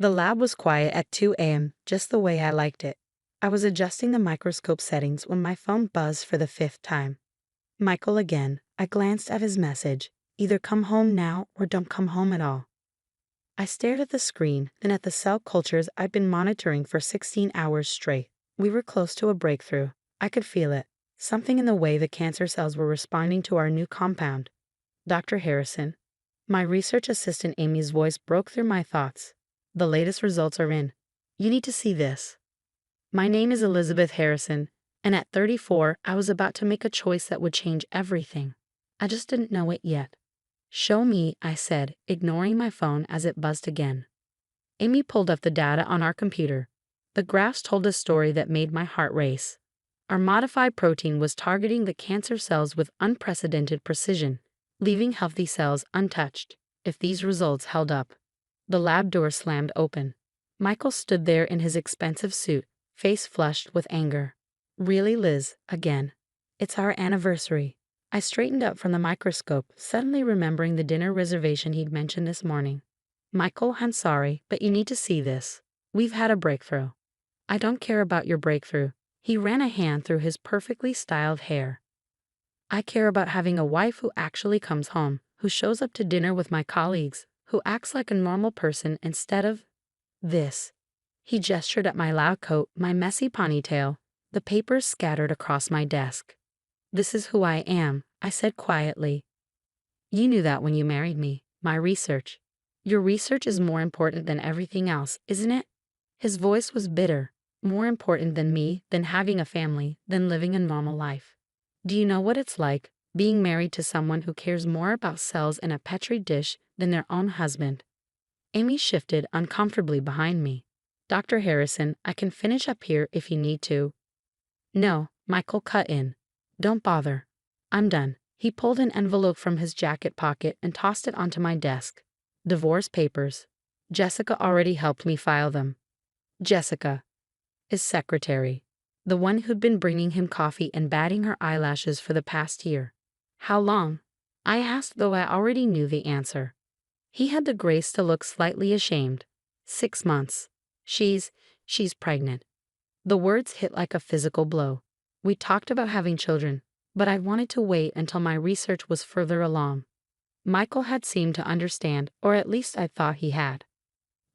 The lab was quiet at 2 a.m., just the way I liked it. I was adjusting the microscope settings when my phone buzzed for the 5th time. Michael again. I glanced at his message. Either come home now or don't come home at all. I stared at the screen, then at the cell cultures I'd been monitoring for 16 hours straight. We were close to a breakthrough. I could feel it. Something in the way the cancer cells were responding to our new compound. Dr. Harrison. My research assistant Amy's voice broke through my thoughts. The latest results are in. You need to see this. My name is Elizabeth Harrison, and at 34, I was about to make a choice that would change everything. I just didn't know it yet. Show me, I said, ignoring my phone as it buzzed again. Amy pulled up the data on our computer. The graphs told a story that made my heart race. Our modified protein was targeting the cancer cells with unprecedented precision, leaving healthy cells untouched. If these results held up. The lab door slammed open. Michael stood there in his expensive suit, face flushed with anger. Really, Liz, again? It's our anniversary. I straightened up from the microscope, suddenly remembering the dinner reservation he'd mentioned this morning. Michael, I'm sorry, but you need to see this. We've had a breakthrough. I don't care about your breakthrough. He ran a hand through his perfectly styled hair. I care about having a wife who actually comes home, who shows up to dinner with my colleagues, who acts like a normal person instead of this. He gestured at my lab coat, my messy ponytail, the papers scattered across my desk. This is who I am, I said quietly. You knew that when you married me, my research. Your research is more important than everything else, isn't it? His voice was bitter. More important than me, than having a family, than living a normal life. Do you know what it's like, being married to someone who cares more about cells in a petri dish than their own husband? Amy shifted uncomfortably behind me. Dr. Harrison, I can finish up here if you need to. No, Michael cut in. Don't bother. I'm done. He pulled an envelope from his jacket pocket and tossed it onto my desk. Divorce papers. Jessica already helped me file them. Jessica. His secretary. The one who'd been bringing him coffee and batting her eyelashes for the past year. How long? I asked, though I already knew the answer. He had the grace to look slightly ashamed. 6 months. She's pregnant. The words hit like a physical blow. We talked about having children, but I wanted to wait until my research was further along. Michael had seemed to understand, or at least I thought he had.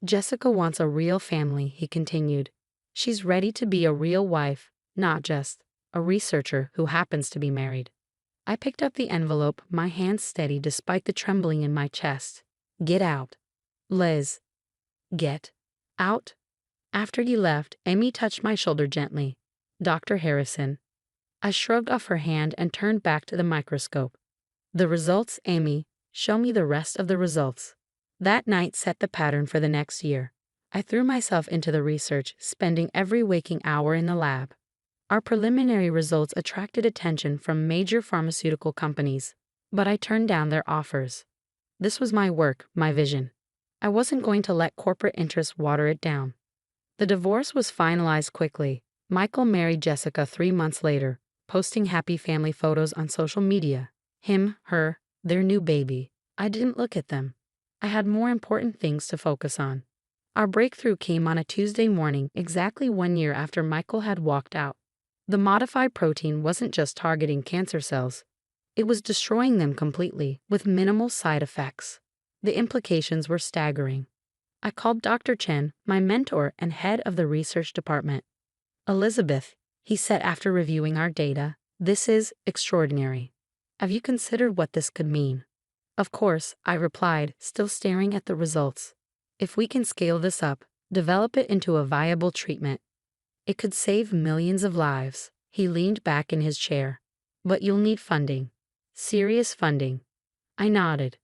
Jessica wants a real family, he continued. She's ready to be a real wife, not just a researcher who happens to be married. I picked up the envelope, my hands steady despite the trembling in my chest. Get out. Liz. Get out? After you left, Amy touched my shoulder gently. Dr. Harrison. I shrugged off her hand and turned back to the microscope. The results, Amy. Show me the rest of the results. That night set the pattern for the next year. I threw myself into the research, spending every waking hour in the lab. Our preliminary results attracted attention from major pharmaceutical companies, but I turned down their offers. This was my work, my vision. I wasn't going to let corporate interests water it down. The divorce was finalized quickly. Michael married Jessica 3 months later, posting happy family photos on social media. Him, her, their new baby. I didn't look at them. I had more important things to focus on. Our breakthrough came on a Tuesday morning, exactly 1 year after Michael had walked out. The modified protein wasn't just targeting cancer cells. It was destroying them completely, with minimal side effects. The implications were staggering. I called Dr. Chen, my mentor and head of the research department. Elizabeth, he said after reviewing our data, this is extraordinary. Have you considered what this could mean? Of course, I replied, still staring at the results. If we can scale this up, develop it into a viable treatment, it could save millions of lives. He leaned back in his chair. But you'll need funding. Serious funding. I nodded.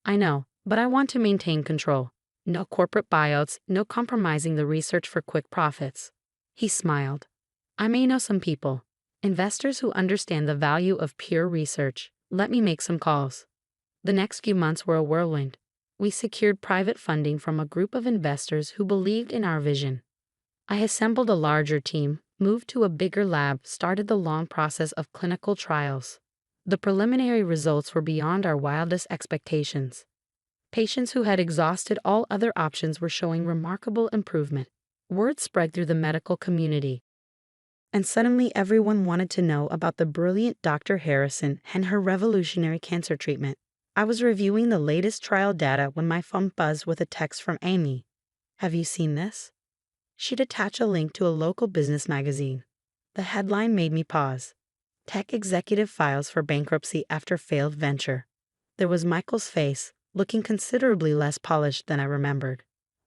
I know, but I want to maintain control. No corporate buyouts, no compromising the research for quick profits. He smiled. I may know some people. Investors who understand the value of pure research. Let me make some calls. The next few months were a whirlwind. We secured private funding from a group of investors who believed in our vision. I assembled a larger team, moved to a bigger lab, started the long process of clinical trials. The preliminary results were beyond our wildest expectations. Patients who had exhausted all other options were showing remarkable improvement. Word spread through the medical community, and suddenly everyone wanted to know about the brilliant Dr. Harrison and her revolutionary cancer treatment. I was reviewing the latest trial data when my phone buzzed with a text from Amy. "Have you seen this?" She'd attach a link to a local business magazine. The headline made me pause. "Tech executive files for bankruptcy after failed venture." There was Michael's face, looking considerably less polished than I remembered.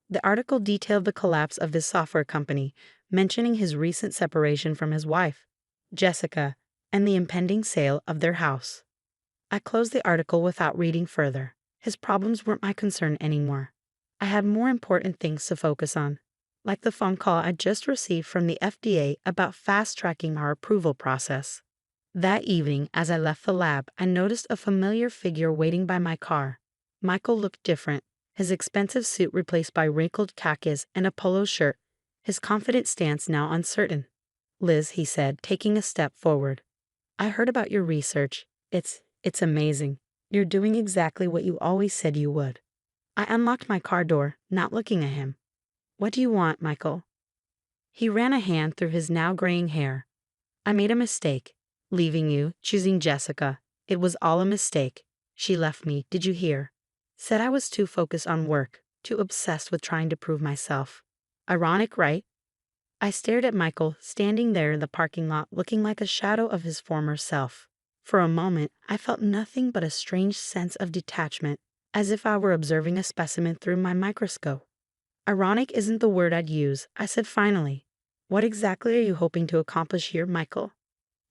The article detailed the collapse of his software company, mentioning his recent separation from his wife, Jessica, and the impending sale of their house. I closed the article without reading further. His problems weren't my concern anymore. I had more important things to focus on, like the phone call I'd just received from the FDA about fast-tracking our approval process. That evening, as I left the lab, I noticed a familiar figure waiting by my car. Michael looked different, his expensive suit replaced by wrinkled khakis and a polo shirt, his confident stance now uncertain. "Liz," he said, taking a step forward. "I heard about your research. It's amazing. You're doing exactly what you always said you would." I unlocked my car door, not looking at him. "What do you want, Michael?" He ran a hand through his now graying hair. "I made a mistake. Leaving you, choosing Jessica. It was all a mistake. She left me, did you hear? Said I was too focused on work, too obsessed with trying to prove myself. Ironic, right?" I stared at Michael, standing there in the parking lot looking like a shadow of his former self. For a moment, I felt nothing but a strange sense of detachment, as if I were observing a specimen through my microscope. "Ironic isn't the word I'd use," I said finally. "What exactly are you hoping to accomplish here, Michael?"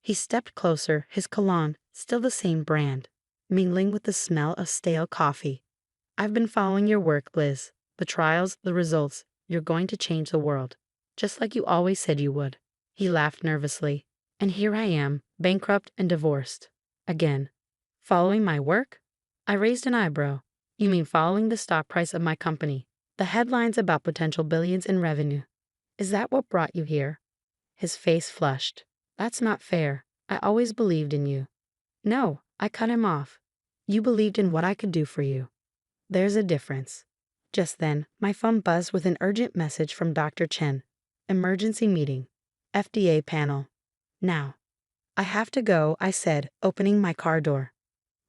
He stepped closer, his cologne, still the same brand, mingling with the smell of stale coffee. "I've been following your work, Liz. The trials, the results. You're going to change the world. Just like you always said you would." He laughed nervously. "And here I am, bankrupt and divorced. Again. Following my work?" I raised an eyebrow. "You mean following the stock price of my company? The headlines about potential billions in revenue. Is that what brought you here?" His face flushed. "That's not fair. I always believed in you." "No," I cut him off. "You believed in what I could do for you. There's a difference." Just then, my phone buzzed with an urgent message from Dr. Chen. "Emergency meeting. FDA panel. Now." "I have to go," I said, opening my car door.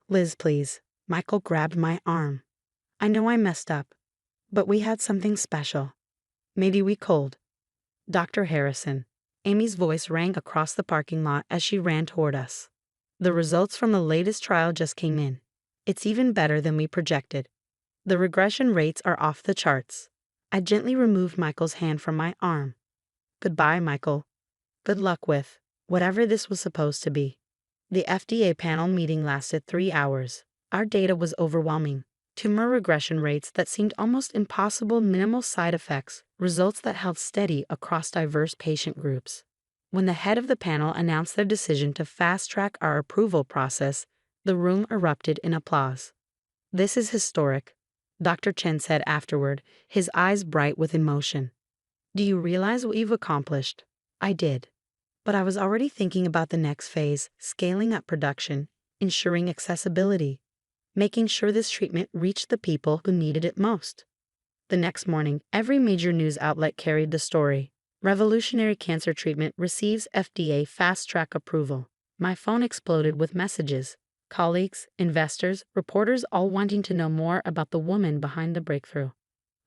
"Liz, please." Michael grabbed my arm. "I know I messed up, but we had something special. Maybe we could." "Dr. Harrison." Amy's voice rang across the parking lot as she ran toward us. "The results from the latest trial just came in. It's even better than we projected. The regression rates are off the charts." I gently removed Michael's hand from my arm. "Goodbye, Michael. Good luck with whatever this was supposed to be." The FDA panel meeting lasted 3 hours. Our data was overwhelming. Tumor regression rates that seemed almost impossible, minimal side effects, results that held steady across diverse patient groups. When the head of the panel announced their decision to fast-track our approval process, the room erupted in applause. "This is historic," Dr. Chen said afterward, his eyes bright with emotion. "Do you realize what you've accomplished?" I did. But I was already thinking about the next phase, scaling up production, ensuring accessibility, making sure this treatment reached the people who needed it most. The next morning, every major news outlet carried the story. "Revolutionary cancer treatment receives FDA fast-track approval." My phone exploded with messages. Colleagues, investors, reporters all wanting to know more about the woman behind the breakthrough.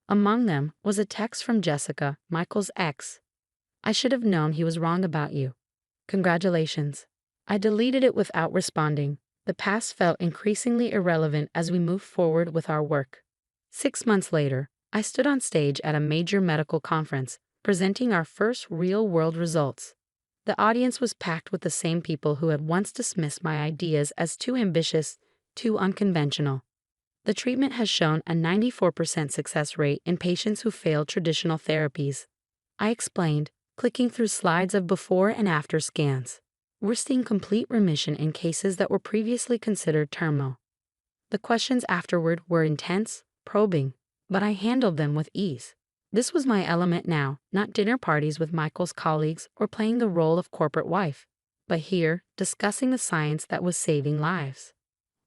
Among them was a text from Jessica, Michael's ex. "I should have known he was wrong about you. Congratulations." I deleted it without responding. The past felt increasingly irrelevant as we moved forward with our work. 6 months later, I stood on stage at a major medical conference, presenting our first real-world results. The audience was packed with the same people who had once dismissed my ideas as too ambitious, too unconventional. "The treatment has shown a 94% success rate in patients who failed traditional therapies," I explained, clicking through slides of before and after scans. "We're seeing complete remission in cases that were previously considered terminal." The questions afterward were intense, probing, but I handled them with ease. This was my element now, not dinner parties with Michael's colleagues or playing the role of corporate wife, but here, discussing the science that was saving lives.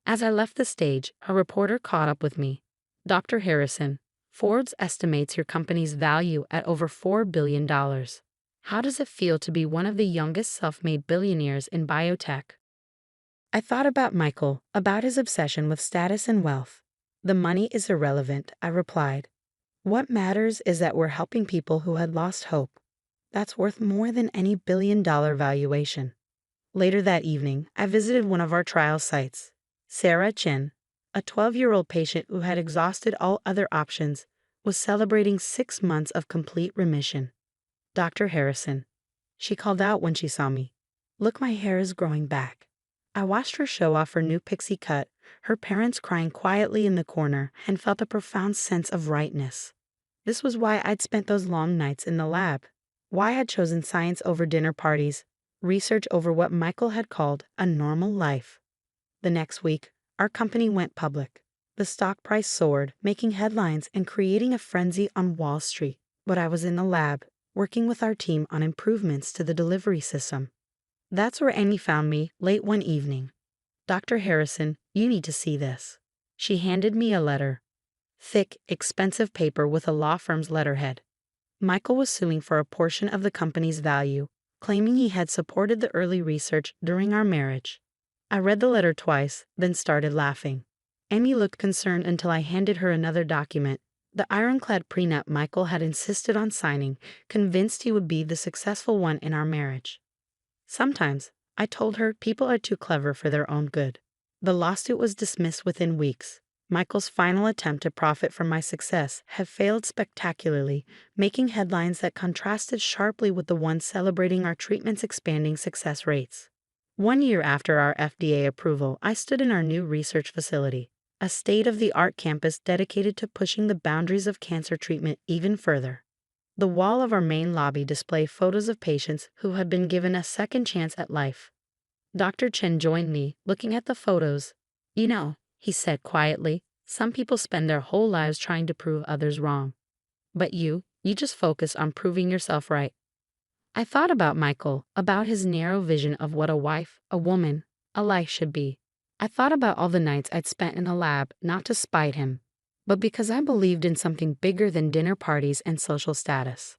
As I left the stage, a reporter caught up with me. Dr. Harrison, Forbes estimates your company's value at over $4 billion. How does it feel to be one of the youngest self-made billionaires in biotech? I thought about Michael, about his obsession with status and wealth. The money is irrelevant, I replied. What matters is that we're helping people who had lost hope. That's worth more than any billion-dollar valuation. Later that evening, I visited one of our trial sites. Sarah Chin, a 12-year-old patient who had exhausted all other options, was celebrating 6 months of complete remission. Dr. Harrison. She called out when she saw me. Look, my hair is growing back. I watched her show off her new pixie cut, her parents crying quietly in the corner, and felt a profound sense of rightness. This was why I'd spent those long nights in the lab. Why I'd chosen science over dinner parties, research over what Michael had called a normal life. The next week, our company went public. The stock price soared, making headlines and creating a frenzy on Wall Street. But I was in the lab, working with our team on improvements to the delivery system. That's where Amy found me late one evening. Dr. Harrison, you need to see this. She handed me a letter. Thick, expensive paper with a law firm's letterhead. Michael was suing for a portion of the company's value, claiming he had supported the early research during our marriage. I read the letter twice, then started laughing. Amy looked concerned until I handed her another document, the ironclad prenup Michael had insisted on signing, convinced he would be the successful one in our marriage. Sometimes, I told her, people are too clever for their own good. The lawsuit was dismissed within weeks. Michael's final attempt to profit from my success had failed spectacularly, making headlines that contrasted sharply with the ones celebrating our treatment's expanding success rates. 1 year after our FDA approval, I stood in our new research facility, a state-of-the-art campus dedicated to pushing the boundaries of cancer treatment even further. The wall of our main lobby displayed photos of patients who had been given a second chance at life. Dr. Chen joined me, looking at the photos. You know, he said quietly, some people spend their whole lives trying to prove others wrong. But you just focus on proving yourself right. I thought about Michael, about his narrow vision of what a wife, a woman, a life should be. I thought about all the nights I'd spent in the lab, not to spite him, but because I believed in something bigger than dinner parties and social status.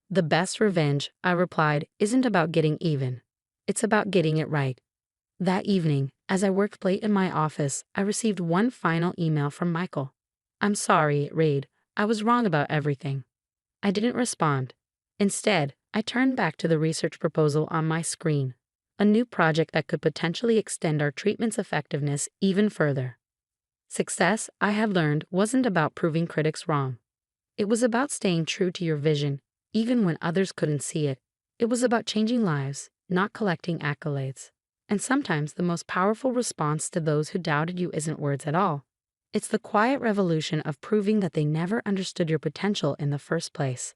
The best revenge, I replied, isn't about getting even. It's about getting it right. That evening, as I worked late in my office, I received one final email from Michael. I'm sorry, it read. I was wrong about everything. I didn't respond. Instead, I turned back to the research proposal on my screen, a new project that could potentially extend our treatment's effectiveness even further. Success, I had learned, wasn't about proving critics wrong. It was about staying true to your vision, even when others couldn't see it. It was about changing lives, not collecting accolades. And sometimes the most powerful response to those who doubted you isn't words at all. It's the quiet revolution of proving that they never understood your potential in the first place.